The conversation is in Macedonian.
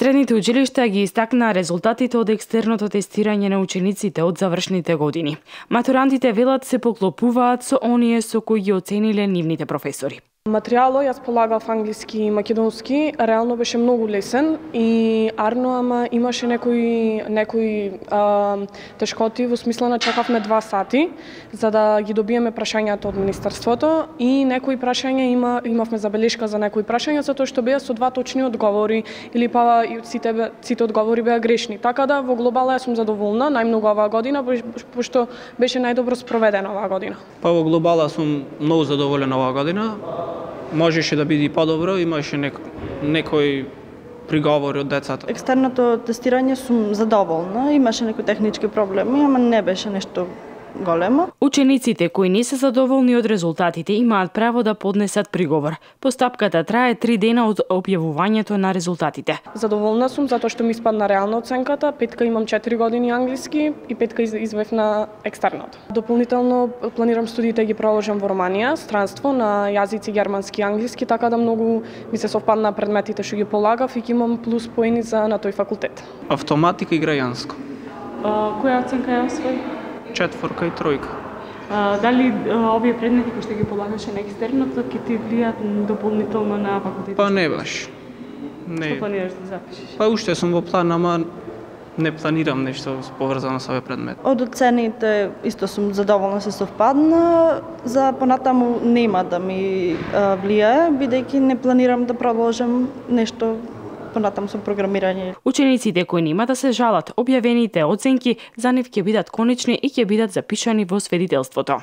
Средните училишта ги истакнаа резултатите од екстерното тестирање на учениците од завршните години. Матурантите велат се поклопуваат со оние со кои ги оцениле нивните професори. Материјалот јас полагав англиски и македонски, реално беше многу лесен и арно, ама имаше некои тешкоти во смисла на чекавме 2 сати за да ги добиеме прашањата од министерството и некои прашања имавме забелешка за некои прашања затоа што беа со 2 точни одговори или па сите одговори беа грешни. Така да во глобала јас сум задоволна најмногу оваа година пошто беше најдобро спроведена оваа година. Па во глобала сум многу задоволен оваа година. Можеше да биде подобро, имаше некои приговори од децата. Екстерното тестирање сум задоволна, имаше некои технички проблеми, ама не беше нешто големо. Учениците кои не се задоволни од резултатите имаат право да поднесат приговор. Постапката трае 3 дена од објавувањето на резултатите. Задоволна сум затоа што ми испадна реална оценката, 5 имам 4 години англиски и 5 извев на екстерното. Дополнително планирам студиите ги проложам во Романија, странство на јазици германски и англиски, така да многу ми се совпадна предметите што ги полагав и ќе имам плюс поени на тој факултет. Автоматика и граѓанско. Која оценка ја освои? 4 и 3. Дали овие предмети кои што ги полагаше на екстерното ќе ти влијаат дополнително на факултетот? Па не баш. Не. Што планираш да запишеш? Па уште сум во план, ама не планирам нешто поврзано со овој предмет. Од оцените исто сум задоволна се совпадна, за понатаму нема да ми влијае, бидејќи не планирам да продолжам нешто понатаму со програмирање. Учениците кои нема да се жалат, објавените оценки за нив ќе бидат конечни и ќе бидат запишани во сведителството.